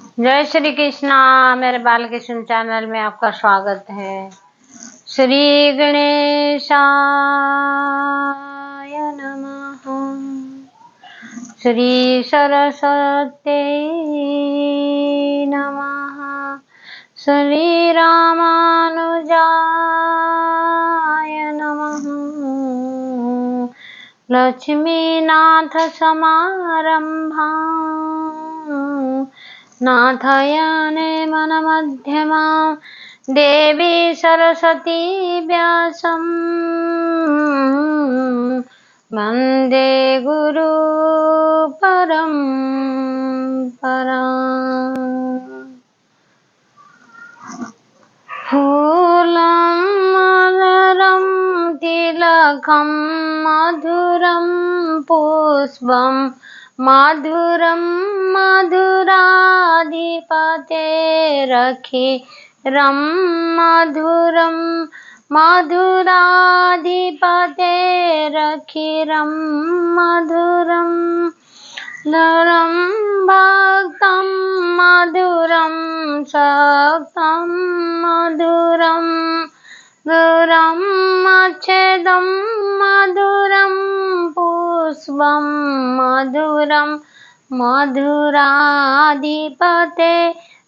जय श्री कृष्णा। मेरे बालकृष्ण चैनल में आपका स्वागत है। श्री गणेशाय नमः। श्री सरस्वती नमः। श्री रामानुजाय नमः। लक्ष्मीनाथ समारंभा नाथयाने मन मध्यमा देवी सरस्वती व्यासं वंदे गुरु परंपरा। फूलं मलरं तिलकं मधुरं पुष्पं मधुरं मधुराधिपतेरखिरं मधुरं मधुराधिपतेरखिरं मधुरं नरं भक्तं मधुरं सक्तं मधुरं दूरं मच्छेदं मधुरं पुष्पं मधुरं मधुराधिपते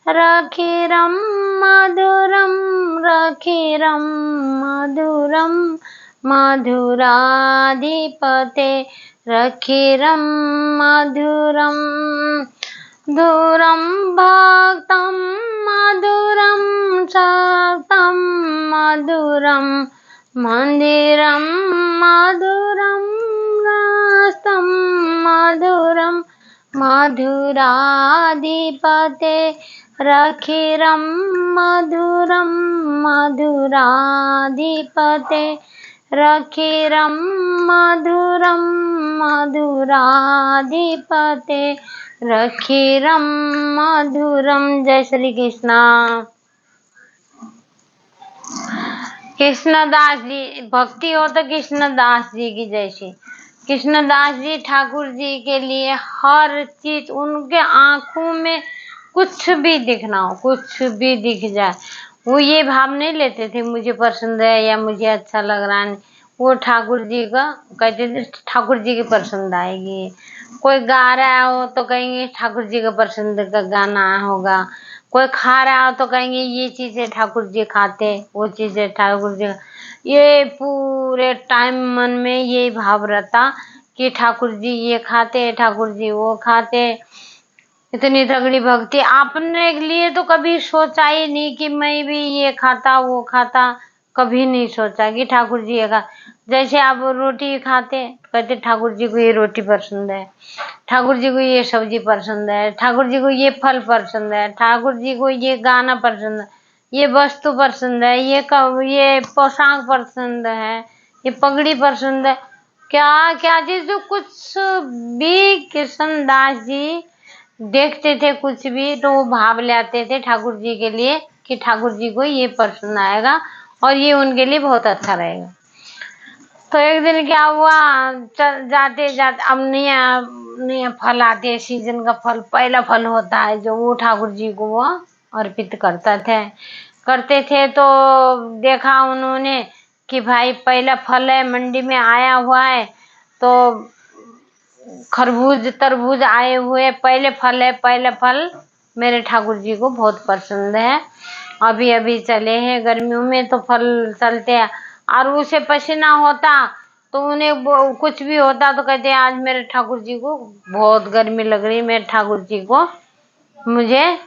रखिरं मधुरं रखिरं मधुरं मधुराधिपते रखिरं मधुरं दूरं भक्तं मधुरं सक्तं मधुरं मन्दिरं मधुरं रास्तं मधुरं मधुराधिपते रखिरं मधुरं मधुराधिपते रखिरं मधुरं मधुराधिपते रखिरं मधुरं। जय श्री कृष्णा। कृष्णदास जी, भक्ति हो तो कृष्णदास जी की जैसी। कृष्णदास जी ठाकुर जी के लिए हर चीज, उनके आंखों में कुछ भी दिखना हो, कुछ भी दिख जाए, वो ये भाव नहीं लेते थे मुझे पसंद है या मुझे अच्छा लग रहा है। वो ठाकुर जी का कहते थे, ठाकुर जी की पसंद आएगी। कोई गा रहा हो तो कहेंगे ठाकुर जी का पसंद का गाना होगा। कोई खा रहा हो तो कहेंगे ये चीजें ठाकुर जी खाते, वो चीजें ठाकुर जी। ये पूरे टाइम मन में ये भाव रहता कि ठाकुर जी ये खाते, ठाकुर जी वो खाते। इतनी तगड़ी भक्ति आपने लिए तो कभी सोचा ही नहीं कि मैं भी ये खाता वो खाता। कभी नहीं सोचा कि ठाकुर जी ये खा। जैसे आप रोटी खाते, कहते ठाकुर जी को ये रोटी पसंद है, ठाकुर जी को ये सब्जी पसंद है, ठाकुर जी को ये फल पसंद है, ठाकुर जी को ये गाना पसंद है, ये वस्तु पसंद है, ये पोशाक पसंद है, ये पगड़ी पसंद है। क्या क्या चीज जो कुछ भी कृष्णदास जी देखते थे, कुछ भी तो वो भाव ले आते थे ठाकुर जी के लिए कि ठाकुर जी को ये पसंद आएगा और ये उनके लिए बहुत अच्छा रहेगा। तो एक दिन क्या हुआ, जाते जाते अब नया फल आते, सीजन का फल पहला फल होता है जो वो ठाकुर जी को वो अर्पित करते थे। तो देखा उन्होंने कि भाई पहला फल है, मंडी में आया हुआ है, तो खरबूज तरबूज आए हुए पहले फल है। पहला फल मेरे ठाकुर जी को बहुत पसंद है। अभी अभी चले हैं गर्मियों में तो फल चलते हैं और उसे पसीना होता तो उन्हें कुछ भी होता तो कहते हैं आज मेरे ठाकुर जी को बहुत गर्मी लग रही, मेरे ठाकुर जी को मुझे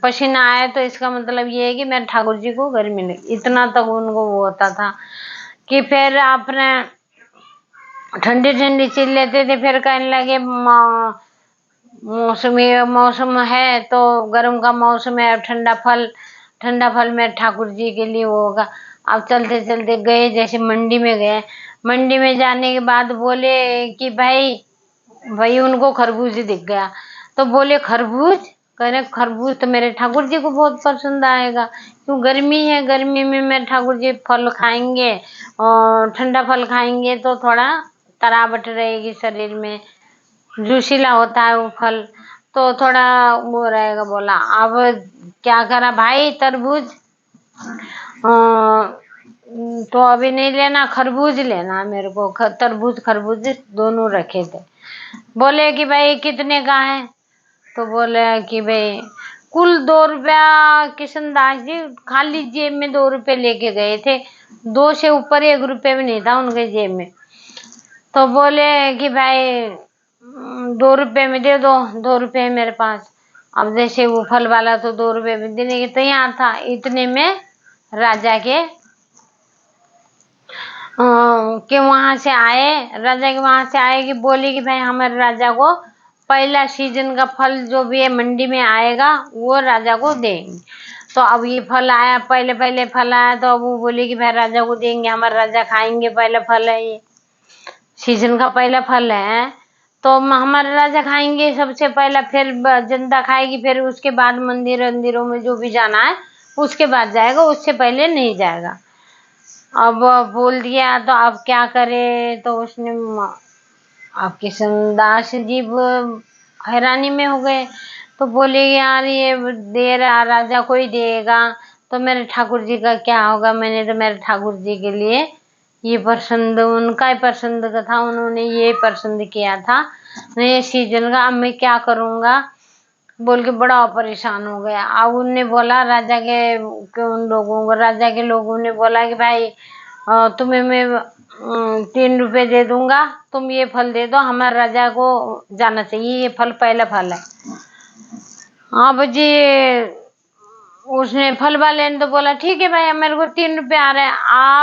पसीना आया तो इसका मतलब ये है कि मेरे ठाकुर जी को गर्मी लगी। इतना तक उनको वो होता था कि फिर अपने ठंडी ठंडी चीज लेते थे। फिर कहने लगे मौसम है तो गर्म का मौसम है, ठंडा फल में ठाकुर जी के लिए वो होगा। अब चलते चलते गए, जैसे मंडी में गए, मंडी में जाने के बाद बोले कि भाई उनको खरबूज दिख गया तो बोले खरबूज, कहने खरबूज तो मेरे ठाकुर जी को बहुत पसंद आएगा, क्यों गर्मी है, गर्मी में मेरे ठाकुर जी फल खाएंगे और ठंडा फल खाएंगे तो थोड़ा तरावट रहेगी शरीर में, जोशीला होता है वो फल। तो थोड़ा वो रहेगा। बोला अब क्या करा भाई, तरबूज तो अभी नहीं लेना, खरबूज लेना मेरे को। तरबूज खरबूज दोनों रखे थे। बोले कि भाई कितने का है? तो बोले कि भाई कुल 2 रुपया। किशनदास जी खाली जेब में 2 रुपए लेके गए थे, 2 से ऊपर 1 रुपये भी नहीं था उनके जेब में। तो बोले कि भाई 2 रुपये में दे दो, 2 रुपये है मेरे पास। अब जैसे वो फल वाला तो 2 रुपये में देने के तैयार था। इतने में राजा के वहां से आए, राजा के वहां से आए कि बोले कि भाई हमारे राजा को पहला सीजन का फल जो भी है मंडी में आएगा वो राजा को देंगे। तो अब ये फल आया, पहले पहले फल आया, तो अब वो बोले कि भाई राजा को देंगे, हमारे राजा खाएंगे, पहला फल है ये, सीजन का पहला फल है, तो हमारे राजा खाएंगे सबसे पहला, फिर जनता खाएगी, फिर उसके बाद मंदिरों में जो भी जाना है उसके बाद जाएगा, उससे पहले नहीं जाएगा। अब बोल दिया तो अब क्या करे? तो उसने अब किशनदास जी हैरानी में हो गए। तो बोले यार ये दे रहा, राजा को ही देगा तो मेरे ठाकुर जी का क्या होगा? मैंने तो मेरे ठाकुर जी के लिए ये पसंद, उनका ही पसंद का था, उन्होंने ये पसंद किया था, ये सीजन का, अब मैं क्या करूंगा? बोल के बड़ा परेशान हो गया। अब उनने बोला राजा के उन लोगों को, राजा के लोगों ने बोला कि भाई तुम्हें मैं 3 रुपए दे दूंगा, तुम ये फल दे दो, हमारे राजा को जाना चाहिए, ये फल पहला फल है। अब जी उसने फल वाले ने तो बोला ठीक है भाई, मेरे को 3 रुपए आ रहे हैं।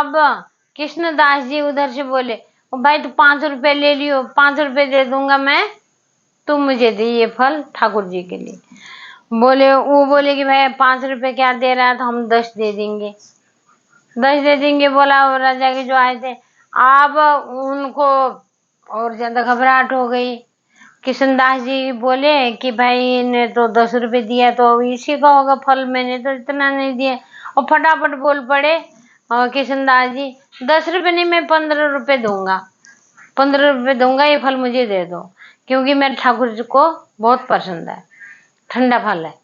अब कृष्णदास जी उधर से बोले भाई तू 5 रुपए ले लियो, 5 रुपए दे दूंगा मैं, तुम मुझे दे ये फल ठाकुर जी के लिए। वो बोले कि भाई 5 रुपए क्या दे रहा है, तो हम 10 दे देंगे, 10 दे देंगे। बोला वो राजा के जो आए थे। अब उनको और ज्यादा घबराहट हो गई। किशनदास जी बोले कि भाई ने तो 10 रुपए दिया, तो इसी का होगा फल, मैंने तो इतना नहीं दिया। और फटाफट बोल पड़े और किशनदास जी 10 रुपए नहीं, मैं 15 रुपए दूंगा, 15 रुपए दूंगा, ये फल मुझे दे दो, क्योंकि मेरे ठाकुर जी को बहुत पसंद है, ठंडा फल है।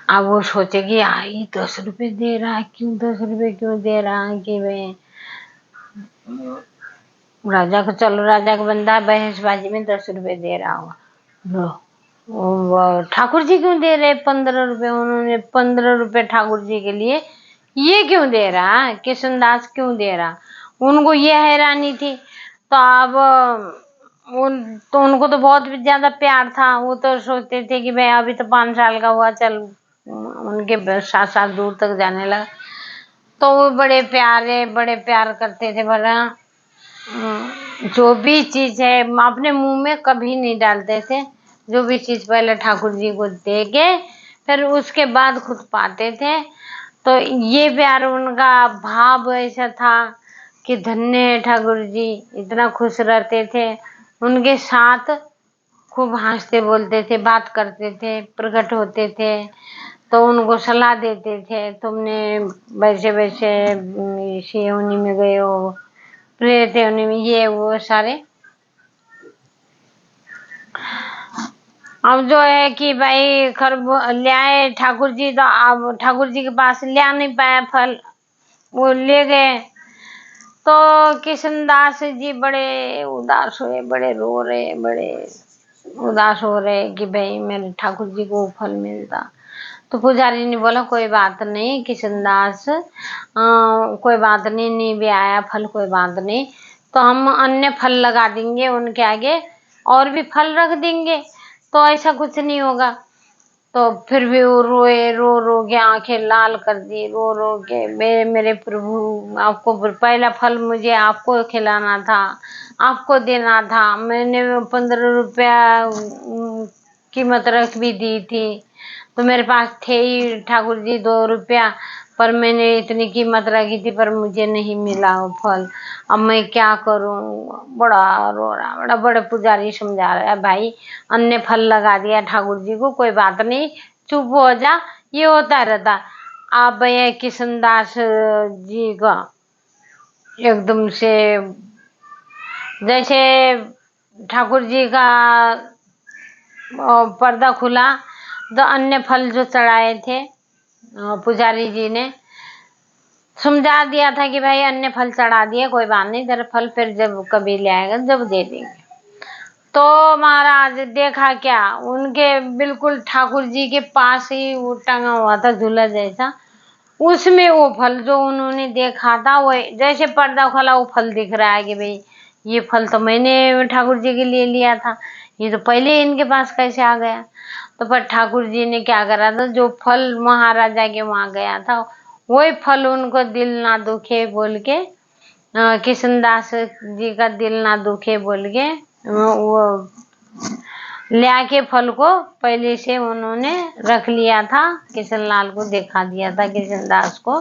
अब वो सोचे कि आई 10 रुपए दे रहा है, क्यों 10 रुपए क्यों दे रहा है? कि भाई राजा को, चलो राजा का बंदा बहसबाजी में 10 रुपए दे रहा होगा, ठाकुर जी क्यों दे रहे 15 रुपए? उन्होंने 15 रुपए ठाकुर जी के लिए ये क्यों दे रहा है, किशनदास क्यों दे रहा? उनको ये हैरानी थी। तो अब उनको तो बहुत ज्यादा प्यार था, वो तो सोचते थे कि भाई अभी तो 5 साल का हुआ, चल उनके साथ साथ दूर तक जाने लगा। तो वो बड़े प्यार करते थे। बोला जो भी चीज है अपने मुंह में कभी नहीं डालते थे, जो भी चीज पहले ठाकुर जी को दे के फिर उसके बाद खुद पाते थे। तो ये प्यार, उनका भाव ऐसा था कि धन्य है ठाकुर जी, इतना खुश रहते थे, उनके साथ खूब हंसते बोलते थे, बात करते थे, प्रकट होते थे, तो उनको सलाह देते थे, तुमने वैसे वैसे इसी योनि में गए हो, प्रेत योनि में, ये वो सारे। अब जो है कि भाई ले आए ठाकुर जी, तो अब ठाकुर जी के पास ले आ नहीं पाया फल, वो ले गए। तो किशनदास जी बड़े उदास हुए, बड़े रो रहे, बड़े उदास हो रहे कि भाई मेरे ठाकुर जी को फल मिलता। तो पुजारी ने बोला कोई बात नहीं किशनदास, कोई बात नहीं, नहीं भी आया फल, कोई बात नहीं, तो हम अन्य फल लगा देंगे उनके आगे, और भी फल रख देंगे, तो ऐसा कुछ नहीं होगा। तो फिर भी वो रोए, रो रो के आंखें लाल कर दी, रो रो के मेरे प्रभु, आपको पहला फल मुझे आपको खिलाना था, आपको देना था, मैंने 15 रुपया कीमत रख भी दी थी, तो मेरे पास थे ही ठाकुर जी 2 रुपया, पर मैंने इतनी कीमत रखी थी पर मुझे नहीं मिला वो फल, अब मैं क्या करूं? बड़ा रो रहा, बड़े पुजारी समझा रहा है भाई अन्य फल लगा दिया ठाकुर जी को, कोई बात नहीं, चुप हो जा, ये होता रहता। अब ये किशनदास जी का एकदम से जैसे ठाकुर जी का पर्दा खुला तो अन्य फल जो चढ़ाए थे पुजारी जी ने समझा दिया था कि भाई अन्य फल चढ़ा दिए, कोई बात नहीं, तेरे फल फिर जब कभी ले आएगा जब दे देंगे। तो महाराज देखा क्या, उनके बिल्कुल ठाकुर जी के पास ही वो टंगा हुआ था झूला जैसा, उसमें वो फल जो उन्होंने देखा था वो जैसे पर्दा खोला वो फल दिख रहा है कि भाई ये फल तो मैंने ठाकुर जी के लिए लिया था, ये तो पहले इनके पास कैसे आ गया। तो पर ठाकुर जी ने क्या करा था, जो फल महाराजा के वहां गया था वही फल उनको दिल ना दुखे बोल के, किशनदास जी का दिल ना दुखे बोल के वो ले आके फल को पहले से उन्होंने रख लिया था, किशनलाल को दिखा दिया था, किशनदास को।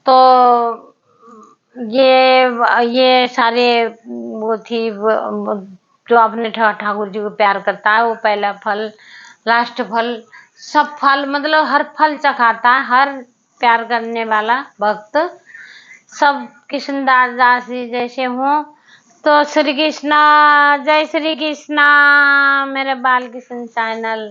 तो ये सारे वो थी जो अपने ठाकुर जी को प्यार करता है वो पहला फल, लास्ट फल, सब फल मतलब हर फल चखाता है, हर प्यार करने वाला भक्त सब कृष्णदास दास जी जैसे हों। तो श्री कृष्णा, जय श्री कृष्णा मेरे बाल कृष्ण चैनल।